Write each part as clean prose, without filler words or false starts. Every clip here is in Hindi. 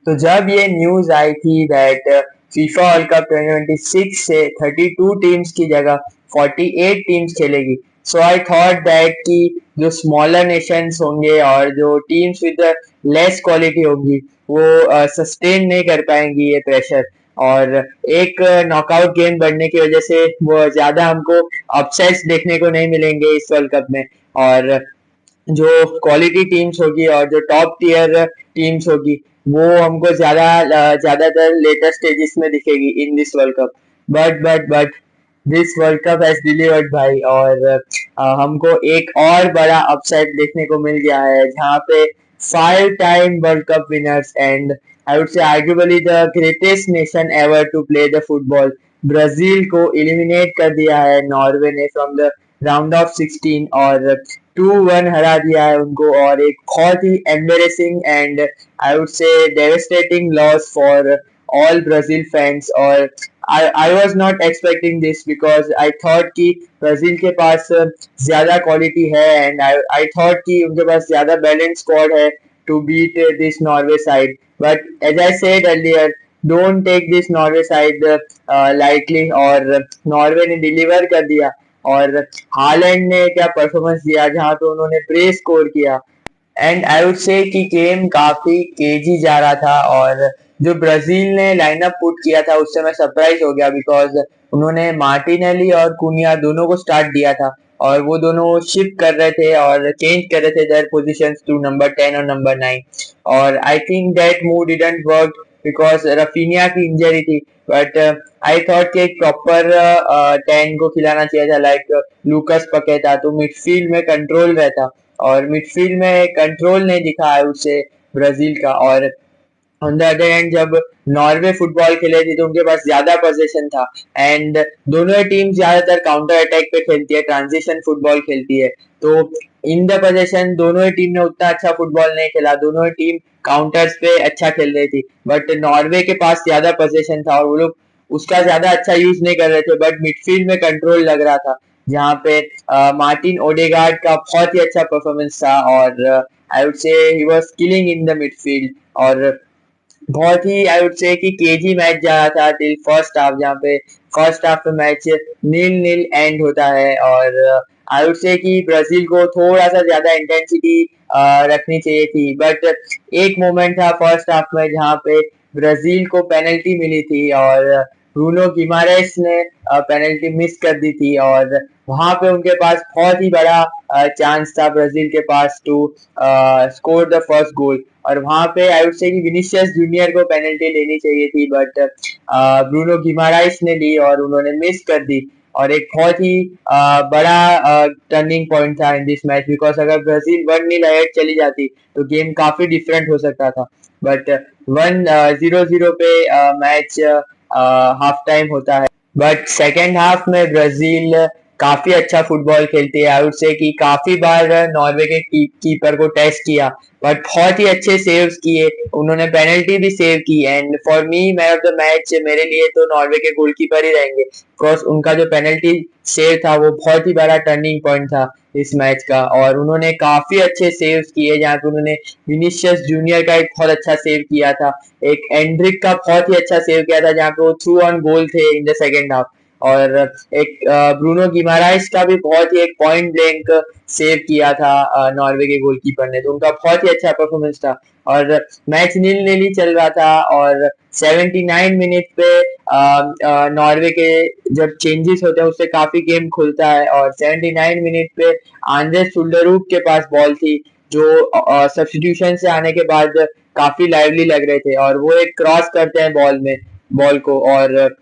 तो जब ये न्यूज आई थी दैट फीफा वर्ल्ड कप 2026 से 32 टीम्स की जगह 48 टीम्स खेलेगी, सो आई थॉट दैट कि जो स्मॉलर नेशंस होंगे और जो टीम्स विद लेस क्वालिटी होंगी वो सस्टेन नहीं कर पाएंगी ये प्रेशर, और एक नॉकआउट गेम बढ़ने की वजह से वो ज्यादा हमको अपसेट्स देखने को नहीं मिलेंगे इस वर्ल्ड कप में। और जो क्वालिटी टीम्स होगी और जो टॉप टीयर टीम्स होगी वो हमको ज्यादातर लेटर स्टेजेस में दिखेगी in this world cup. But this world cup has delivered भाई, और हमको एक और बड़ा अपसेट देखने को मिल गया है जहाँ पे 5 time world cup winners and I would say arguably the greatest nation ever to play the football, Brazil को एलिमिनेट कर दिया है नॉर्वे ने फ्रॉम द राउंड ऑफ 16, और 2-1 हरा दिया है उनको। और एक बहुत ही embarrassing and I would say devastating loss for all Brazil fans. और I was not expecting this because I thought कि ब्राजील के पास ज्यादा क्वालिटी है एंड आई थॉट कि उनके पास ज्यादा बैलेंस स्क्वाड है to beat this Norway side. But as I said earlier, don't take this Norway side lightly, और नॉर्वे ने डिलीवर कर दिया। और हालैंड ने क्या परफॉर्मेंस दिया जहां पे उन्होंने ब्रेस स्कोर किया, एंड आई वुड से कि गेम काफी केजी जा रहा था। और जो ब्राजील ने लाइनअप पुट किया था उससे मैं सरप्राइज हो गया बिकॉज उन्होंने मार्टिनेली और कुनिया दोनों को स्टार्ट दिया था, और वो दोनों शिफ्ट कर रहे थे और चेंज कर रहे थे देयर पोजीशंस टू नंबर 10 और नंबर 9। और I think that move didn't work because Raphinha की इंजरी थी। बट आई थॉट कि एक प्रॉपर 10 को खिलाना चाहिए था लाइक लूकस पकेटा, तो मिडफील्ड में कंट्रोल रहता। और मिडफील्ड में कंट्रोल नहीं दिखा है उसे ब्राजील का। और ऑन द अदर एंड जब नॉर्वे फुटबॉल खेले थी तो उनके पास ज्यादा पोजीशन था, एंड दोनों टीम ज्यादातर काउंटर अटैक पे खेलती है, ट्रांजिशन फुटबॉल खेलती है। तो इन द पोजीशन दोनों ही टीम ने उतना अच्छा फुटबॉल नहीं खेला, दोनों ही टीम काउंटर्स पे अच्छा खेल रही थी। बट नॉर्वे के पास ज्यादा पोजीशन था और वो लोग उसका ज्यादा अच्छा यूज नहीं कर रहे थे, बट मिडफील्ड में कंट्रोल लग रहा था जहाँ पे मार्टिन ओडेगार्ड का बहुत ही अच्छा परफॉर्मेंस था। और आई वुड से he was killing in the midfield. और बहुत ही आई वुड से कि केजी मैच जा रहा था टिल फर्स्ट हाफ, जहाँ पे फर्स्ट हाफ में मैच 0-0 एंड होता है। और आई वुड से कि ब्राजील को थोड़ा सा ज्यादा इंटेंसिटी रखनी चाहिए थी। बट एक मोमेंट था फर्स्ट हाफ में जहाँ पे ब्राजील को पेनल्टी मिली थी और ब्रूनो गिमारेस ने पेनल्टी मिस कर दी थी, और वहां पे उनके पास बहुत ही बड़ा चांस था ब्राजील के पास to score the first goal. और वहां पे आई वुड से कि विनिशियस जूनियर को पेनल्टी लेनी चाहिए थी, बट ब्रूनो गिमाराइस ने ली और उन्होंने मिस कर दी। और एक बहुत ही बड़ा टर्निंग पॉइंट था इन दिस मैच बिकॉज अगर ब्राजील 1-0 अहेड चली जाती तो गेम काफी डिफरेंट हो सकता था। बट 1-0 पे मैच हाफ टाइम होता है। बट सेकेंड हाफ में ब्राजील काफी अच्छा फुटबॉल खेलती है। आई वुड से कि काफी बार नॉर्वे के कीपर को टेस्ट किया बट बहुत ही अच्छे सेव्स किए, उन्होंने पेनल्टी भी सेव की। And for me man of the match मेरे लिए तो नॉर्वे के गोलकीपर ही रहेंगे बिकॉज उनका जो पेनल्टी सेव था वो बहुत ही बड़ा टर्निंग पॉइंट था इस मैच का। और उन्होंने काफी अच्छे सेव्स किए जहाँ पे उन्होंने विनिशियस जूनियर का एक बहुत अच्छा सेव किया था, एक एंड्रिक का बहुत ही अच्छा सेव किया था जहाँ पे वो थ्रू ऑन गोल थे इन द सेकेंड हाफ। और एक ब्रूनो गिमाराइस का भी बहुत ही एक पॉइंट ब्लैंक सेव किया था नॉर्वे के गोलकीपर ने, तो उनका बहुत ही अच्छा परफॉर्मेंस था। और मैच 0-0 ही चल रहा था और 79 मिनट पे नॉर्वे के जब चेंजेस होते हैं उससे काफी गेम खुलता है। और 79 मिनट पे आंद्रे सुल्डरूप के पास बॉल थी जो सब्स्टिट्यूशन से आने के बाद काफी लाइवली लग रहे थे, और वो एक क्रॉस करते हैं बॉल को, और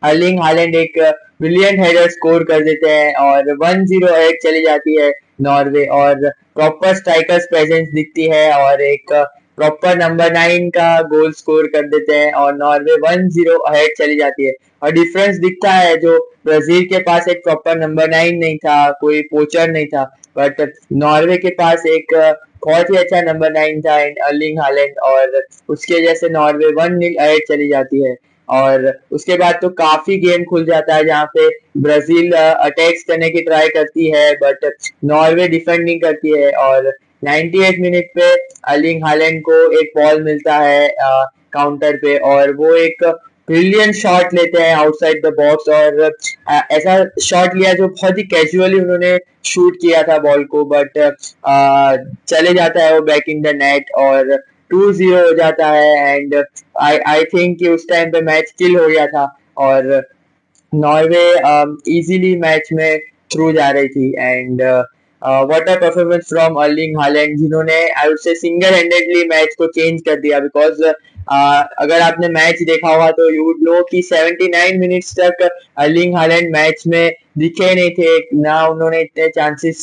अर्लिंग हालैंड एक ब्रिलियंट हेडर स्कोर कर देते हैं और 1-0 एड चली जाती है नॉर्वे। और प्रॉपर स्ट्राइकर्स प्रेजेंस दिखती है और एक प्रॉपर नंबर 9 का गोल स्कोर कर देते हैं और नॉर्वे 1-0 अहेड चली जाती है। और डिफरेंस दिखता है जो ब्राजील के पास एक प्रॉपर नंबर 9 नहीं था, कोई पोचर नहीं था, बट नॉर्वे के पास एक बहुत ही अच्छा नंबर 9 था इन अर्लिंग हालैंड, और उसकी वजह से नॉर्वे 1-0 अहेड चली जाती है। और उसके बाद तो काफी गेम खुल जाता है जहाँ पे ब्राजील अटैक्स करने की ट्राई करती है बट नॉर्वे डिफेंडिंग करती है। और 98 मिनट पे अर्लिंग हालैंड को एक बॉल मिलता है काउंटर पे, और वो एक ब्रिलियंट शॉट लेते हैं आउटसाइड द बॉक्स, और ऐसा शॉट लिया जो बहुत ही कैजुअली उन्होंने शूट किया था बॉल को, बट चले जाता है वो बैक इन द नेट और 2-0 हो जाता है। एंड आई थिंक कि उस टाइम पे मैच किल हो गया था और नॉर्वे इजीली मैच में थ्रू जा रही थी। And what a performance from Erling Haaland, जिन्होंने I would say single handedly match को चेंज कर दिया, बिकॉज अगर आपने मैच देखा होगा तो यू वुड नो कि 79 मिनट्स तक अर्लिंग हालैंड मैच में दिखे नहीं थे, ना उन्होंने इतने चांसेस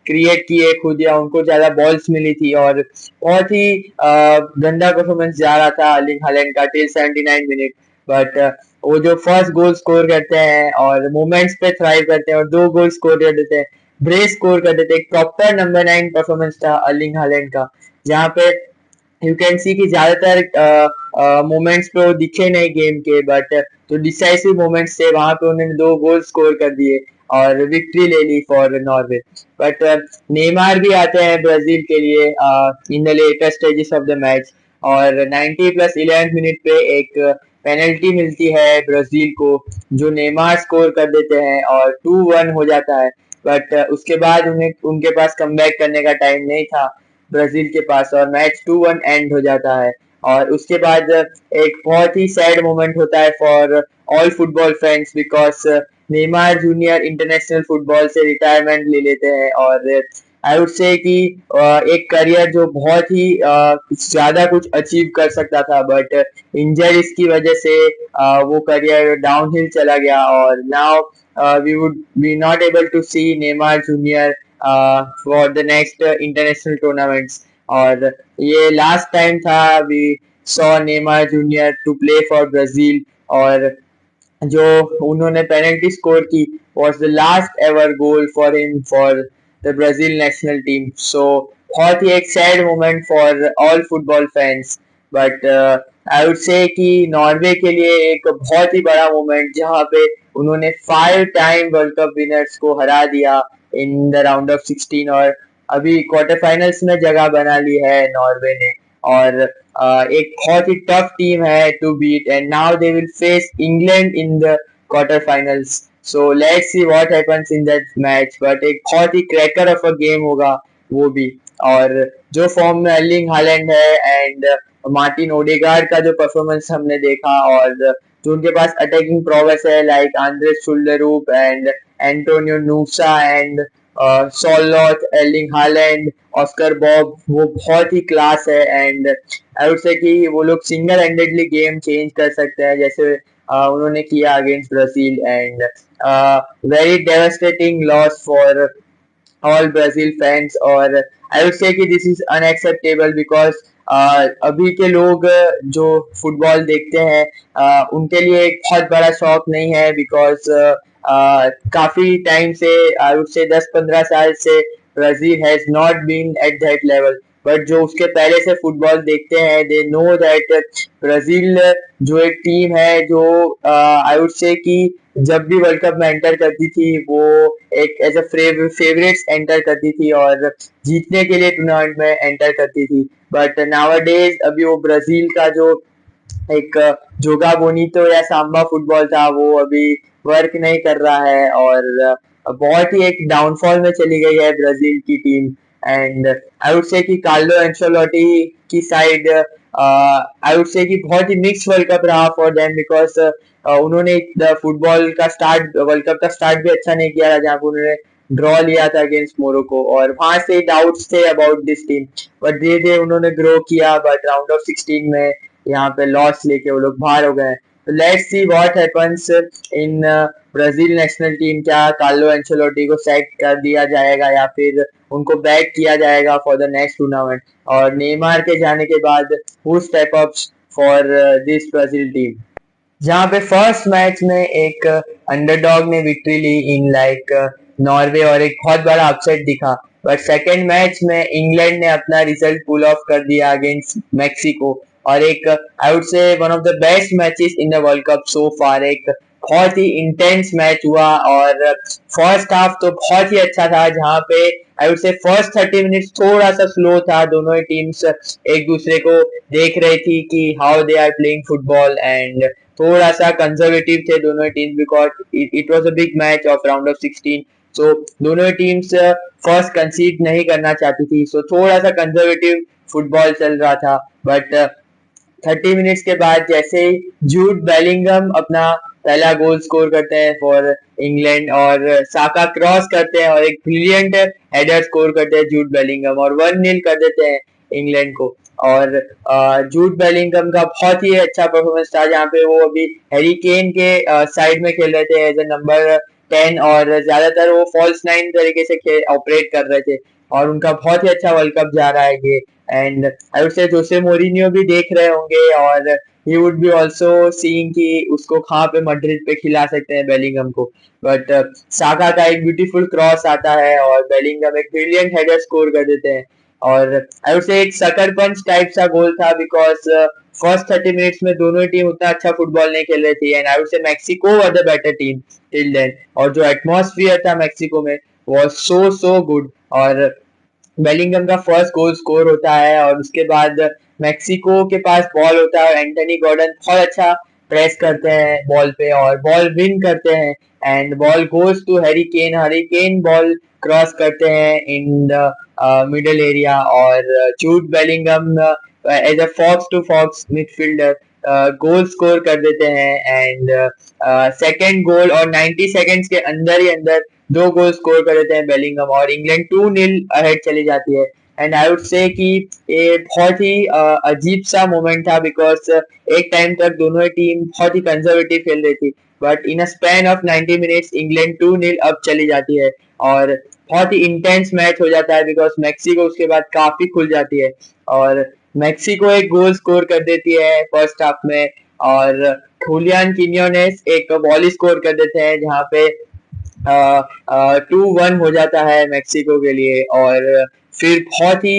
क्रिएट किए खुद या उनको ज्यादा बॉल्स मिली थी, और बहुत ही गंदा परफॉर्मेंस जा रहा था अर्लिंग हालैंड का टिल 79 मिनट। बट वो जो फर्स्ट गोल स्कोर करते हैं और मोमेंट्स पे थ्राइव करते हैं और 2 गोल स्कोर कर देते हैं, ब्रेस स्कोर कर देते हैं, एक प्रॉपर नंबर 9 परफॉर्मेंस था अर्लिंग हालैंड का, जहाँ पे यू कैन सी कि ज्यादातर मोमेंट्स पे वो दिखे नहीं गेम के, बट जो डिसाइसिव मोमेंट्स थे वहां पे उन्होंने 2 गोल स्कोर कर दिए और विक्ट्री ले ली फॉर नॉर्वे। बट नेमार भी आते हैं ब्राजील के लिए in the later stages of the match, और 90+11 मिनट पे एक पेनल्टी मिलती है ब्राजील को, जो नेमार स्कोर कर देते हैं और 2-1 हो जाता है। बट उसके बाद उन्हें उनके पास कमबैक करने का टाइम नहीं था ब्राजील के पास, और मैच 2-1 एंड हो जाता है। और उसके बाद एक बहुत ही सैड मोमेंट होता है for all football fans, because Neymar junior international football से रिटायरमेंट ले लेते हैं, और आई वुड से कि एक करियर जो बहुत ही ज्यादा कुछ अचीव कर सकता था, बट इंजरीज की वजह से वो करियर डाउनहिल चला गया, और now we would be not able to see Neymar junior for the next international tournaments. और ये लास्ट टाइम था we saw Neymar junior to play for Brazil, और जो उन्होंने पेनल्टी स्कोर की was the last ever goal for him for the Brazil national team. So बहुत ही एक sad moment for all football fans. But I would say कि नॉर्वे के लिए एक बहुत ही बड़ा मोमेंट, जहाँ पे उन्होंने 5 टाइम वर्ल्ड कप विनर्स को हरा दिया इन द राउंड ऑफ 16, और अभी क्वार्टर फाइनल्स में जगह बना ली है नॉर्वे ने, और एक बहुत ही टफ टीम है to beat, and now they will face England in the quarter finals. So let's see what happens in that match, but एक बहुत ही क्रैकर ऑफ अ गेम होगा वो भी। और जो फॉर्म में अर्लिंग हालैंड है एंड मार्टिन ओडेगार्ड का जो परफॉर्मेंस हमने देखा, और जो उनके पास अटैकिंग प्रोग्रेस है like Andreas Schjelderup and Antonio Nusa and Sorloth, Erling Holland, Oscar Bob, वो बहुत ही क्लास है। एंड आई वुड से कि वो लोग सिंगल हैंडेडली गेम चेंज कर सकते हैं, जैसे उन्होंने किया against Brazil. And very devastating loss for all Brazil fans, और आई वुड से कि दिस इज अनएक्सेप्टेबल, बिकॉज अभी के लोग जो फुटबॉल देखते हैं उनके लिए एक बहुत बड़ा शौक नहीं है, बिकॉज काफी टाइम से आई वुड से 10-15 साल से Brazil has not been at that level, but जो उसके पहले से फुटबॉल देखते हैं दे नो दैट ब्राजील जो एक टीम है जो आई वुड से कि जब भी वर्ल्ड कप में एंटर करती थी वो एक एज अ फेवरेट्स एंटर करती थी और जीतने के लिए टूर्नामेंट में एंटर करती थी। बट नाउअडेज अभी वो ब्राजील का जो एक जोगा बोनीतो या सांबा फुटबॉल था वो अभी वर्क नहीं कर रहा है, और बहुत ही एक डाउनफॉल में चली गई है ब्राजील की team. And I would say कि कार्लो एंचेलोटी की साइड आई वुड से कि बहुत ही मिक्स वर्ल्ड कप रहा फॉर देम, बिकॉज उन्होंने फुटबॉल का स्टार्ट वर्ल्ड कप का स्टार्ट भी अच्छा नहीं किया था, जहाँ पर उन्होंने ड्रॉ लिया था अगेंस्ट मोरक्को, और वहां से डाउट्स थे अबाउट दिस टीम, बट धीरे धीरे उन्होंने ग्रो किया, बट राउंड ऑफ 16 में यहाँ पे लॉस लेके वो लोग बाहर हो गए। तो let's see what happens in Brazil national team, क्या कार्लो एंचेलोटी को सेट कर दिया जाएगा या फिर उनको बैक किया जाएगा फॉर द नेक्स्ट टूर्नामेंट, और नेमार के जाने के बाद who step up for this Brazil team, जहाँ पे फर्स्ट मैच में एक अंडरडॉग ने विक्ट्री ली इन लाइक नॉर्वे और एक बहुत बड़ा अपसेट दिखा, बट सेकेंड मैच में इंग्लैंड ने अपना रिजल्ट पुल ऑफ कर दिया अगेंस्ट मैक्सिको, और एक I would say one of the best matches in the world cup so far, एक बहुत ही इंटेंस मैच हुआ और फर्स्ट हाफ तो बहुत ही अच्छा था, जहाँ पे आई वुड से फर्स्ट 30 मिनट्स थोड़ा सा स्लो था। दोनों ही टीम्स एक दूसरे को देख रही थी कि how they are playing football, and थोड़ा सा कंजर्वेटिव थे दोनों ही teams, because it was a big match of round of 16। सो दोनों ही टीम्स फर्स्ट कंसीड नहीं करना चाहती थी, सो थोड़ा सा कंजर्वेटिव फुटबॉल चल रहा था। बट 30 मिनट्स के बाद जैसे ही जूड बेलिंगम अपना पहला गोल स्कोर करते हैं फॉर इंग्लैंड, और साका क्रॉस करते हैं और एक ब्रिलियंट हेडर स्कोर करते हैं जूड बेलिंगम, और 1-0 कर देते हैं इंग्लैंड को। और जूड बेलिंगम का बहुत ही अच्छा परफॉर्मेंस था, जहाँ पे वो अभी हैरी केन के साइड में खेल रहे थे एज ए नंबर 10, और ज्यादातर वो फॉल्स 9 तरीके से ऑपरेट कर रहे थे, और उनका बहुत ही अच्छा वर्ल्ड कप जा रहा है ये। एंड आई वुड से जोसे मोरिनियो भी देख रहे होंगे, और he would be also seeing कि उसको कहाँ पे मैड्रिड पे खिला सकते हैं बेलिंगम को। बट साका का एक ब्यूटीफुल क्रॉस आता है और बेलिंगम एक ब्रिलियंट हेडर स्कोर कर देते हैं, और आई वुड से एक सकर पंच टाइप सा गोल था, बिकॉज फर्स्ट 30 मिनट्स में दोनों ही टीम उतना अच्छा फुटबॉल नहीं खेल रही थी, and I would say Mexico were the better team till then. और जो एटमॉस्फियर था मैक्सिको में वो सो गुड, और बेलिंगम का फर्स्ट गोल स्कोर होता है, और उसके बाद मैक्सिको के पास बॉल होता है और एंटनी गॉर्डन बहुत अच्छा प्रेस करते हैं बॉल पे और बॉल विन करते हैं, and ball goes to Harry Kane ball cross करते हैं इन द मिडल एरिया, और Jude Bellingham as a box to box midfielder goal score कर देते हैं, एंड सेकेंड गोल और 90 सेकेंड्स के अंदर ही अंदर दो गोल स्कोर कर देते हैं बेलिंगम, और इंग्लैंड 2-0 अहेड चली जाती है। एंड आई वुड से कि ये बहुत ही अजीब सा मोमेंट था, बिकॉज एक टाइम तक दोनों ही टीम बहुत ही कंजर्वेटिव खेल रही थी, but in a span of 90 minutes England 2-0 अब चली जाती है, और बहुत ही इंटेंस मैच हो जाता है, बिकॉज मैक्सिको उसके बाद काफी खुल जाती है, और मैक्सिको एक गोल स्कोर कर देती है फर्स्ट हाफ में, और हुलियन किन्योनेस एक वॉली स्कोर कर देते हैं, जहाँ पे 2-1 हो जाता है मैक्सिको के लिए। और फिर बहुत ही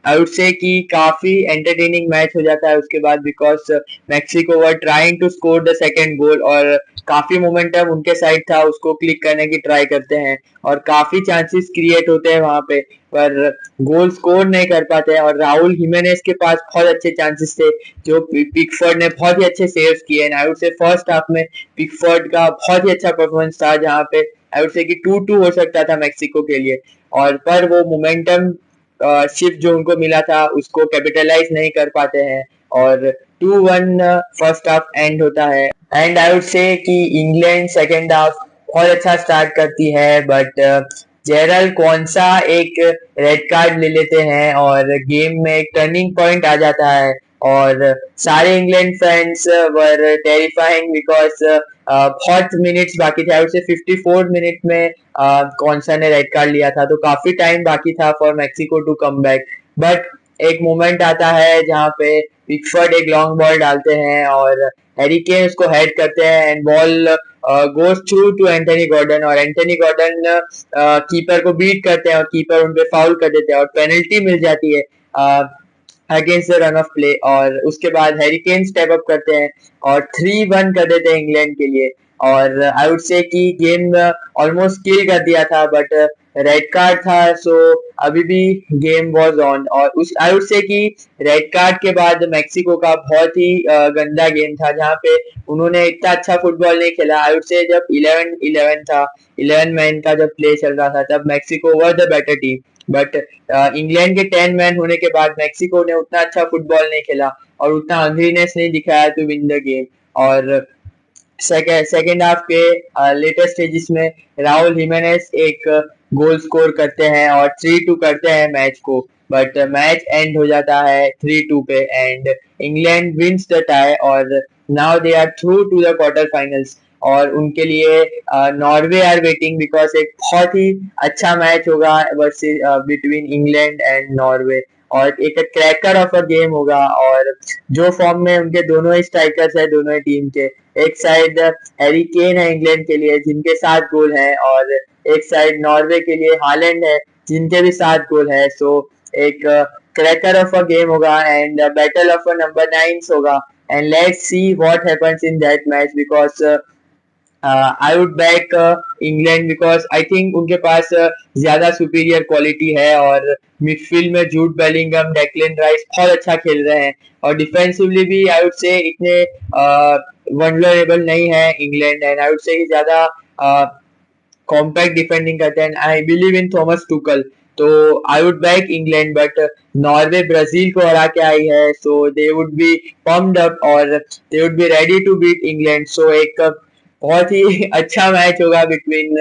आई वुड से कि काफी एंटरटेनिंग मैच हो जाता है उसके बाद, because Mexico were trying to score the second goal, और काफी मोमेंटम उनके साइड था, उसको क्लिक करने की ट्राई करते हैं, और काफी चांसेस क्रिएट होते हैं वहां पे, पर गोल स्कोर नहीं कर पाते हैं, और राहुल हिमेनेस के पास बहुत अच्छे चांसेस थे जो पिकफोर्ड ने बहुत ही अच्छे सेव्स किए। एंड आई वुड से फर्स्ट हाफ में पिकफोर्ड का बहुत ही अच्छा परफॉर्मेंस था, जहाँ पे आई वुड से कि 2-2 हो सकता था मैक्सिको के लिए, और पर वो मोमेंटम शिफ्ट जो उनको मिला था उसको कैपिटलाइज नहीं कर पाते हैं, और 2-1 फर्स्ट हाफ एंड होता है। एंड आई वुड से कि इंग्लैंड सेकेंड हाफ बहुत अच्छा स्टार्ट करती है, बट जेरल कौनसा एक रेड कार्ड ले लेते हैं और गेम में एक टर्निंग पॉइंट आ जाता है, और सारे England fans were terrifying, because बहुत मिनट्स बाकी थे। आई वुड से 54 मिनट में कौनसा ने रेड कार्ड लिया था, तो काफी टाइम बाकी था for Mexico to come back. But एक मोमेंट आता है जहाँ पे पिकफोर्ड एक लॉन्ग बॉल डालते हैं और हैरी केन उसको हेड करते हैं, and ball goes through to Anthony Gordon, और एंटनी गॉर्डन कीपर को बीट करते हैं और कीपर उनपे फाउल कर देते हैं और पेनल्टी मिल जाती है against the run of play, और उसके बाद हैरी केन स्टेप अप करते हैं और 3-1 कर देते हैं इंग्लैंड के लिए। और आई वुड से कि गेम ऑलमोस्ट किल कर दिया था, बट रेड कार्ड था, सो अभी भी गेम वाज ऑन। और उस आई वुड से कि रेड कार्ड के बाद मैक्सिको का बहुत ही गंदा गेम था, जहाँ पे उन्होंने इतना अच्छा फुटबॉल नहीं खेला। आई वुड से जब 11-11 था, 11 मैन का जब प्ले चल रहा था, तब Mexico were the better team, but England के 10 मैन होने के बाद मैक्सिको ने उतना अच्छा फुटबॉल नहीं खेला और उतना हंग्रीनेस नहीं दिखाया टू विन द गेम। और सेकेंड हाफ के लेटेस्ट स्टेजेस में राहुल हिमेनेस एक गोल स्कोर करते हैं और 3-2 करते हैं मैच को, बट मैच एंड हो जाता है 3-2 पे, and England wins the tie, और now they are through to the quarter finals. और उनके लिए नॉर्वे आर वेटिंग, बिकॉज एक बहुत ही अच्छा मैच होगा versus between England and Norway, और एक क्रैकर ऑफ अ गेम होगा। और जो फॉर्म में उनके दोनों ही स्ट्राइकर्स है दोनों ही टीम के, एक साइड हैरी केन है इंग्लैंड के लिए जिनके 7 गोल हैं, और एक साइड नॉर्वे के लिए हालैंड है जिनके भी 7 गोल है। सो एक क्रैकर ऑफ अ गेम होगा, and battle of a number 9 होगा, and let's see what happens in that match because I would back England because I think उनके पास ज्यादा सुपीरियर क्वालिटी है और मिडफील्ड में जूड बेलिंगम डेक्लन राइस बहुत अच्छा खेल रहे हैं और डिफेंसिवली भी आई वुड से इतने वनरेबल नहीं है इंग्लैंड एंड आई वुड से ज्यादा कॉम्पैक्ट डिफेंडिंग करते हैं I believe in Thomas Tuchel तो I would back England but Norway Brazil को हरा के आई है so they would be pumped up और they would be ready to beat England so एक बहुत ही अच्छा मैच होगा between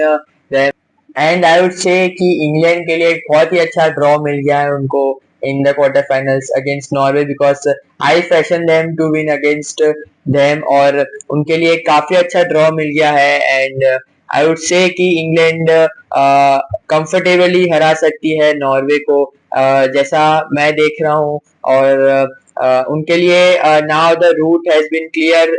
them and I would say कि इंग्लैंड के लिए एक बहुत ही अच्छा ड्रॉ मिल गया है उनको in the quarter finals against Norway because I फैशन them to win against them और उनके लिए काफी अच्छा ड्रॉ मिल गया है एंड आई वुड से कि इंग्लैंड कंफर्टेबली हरा सकती है नॉर्वे को जैसा मैं देख रहा हूँ और उनके लिए now the route has been clear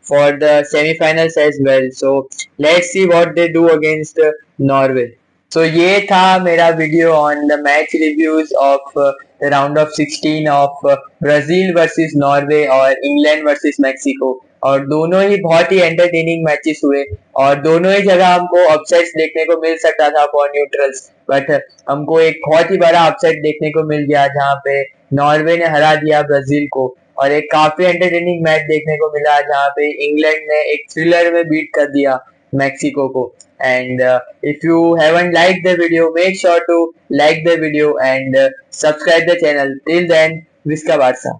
for the semi-finals as well. So let's see what they do against Norway. So ये था मेरा video on the match reviews of the round of 16 of Brazil versus Norway और England versus Mexico और दोनों ही बहुत ही एंटरटेनिंग मैचेस हुए और दोनों ही जगह हमको अपसेट्स देखने को मिल सकता था फॉर न्यूट्रल्स बट हमको एक बहुत ही बड़ा अपसेट देखने को मिल गया जहाँ पे नॉर्वे ने हरा दिया ब्राजील को और एक काफी एंटरटेनिंग मैच देखने को मिला जहाँ पे इंग्लैंड ने एक थ्रिलर में बीट कर दिया मैक्सिको को and if you haven't like the video make sure to like the video and subscribe the channel till then विस्का बादशाह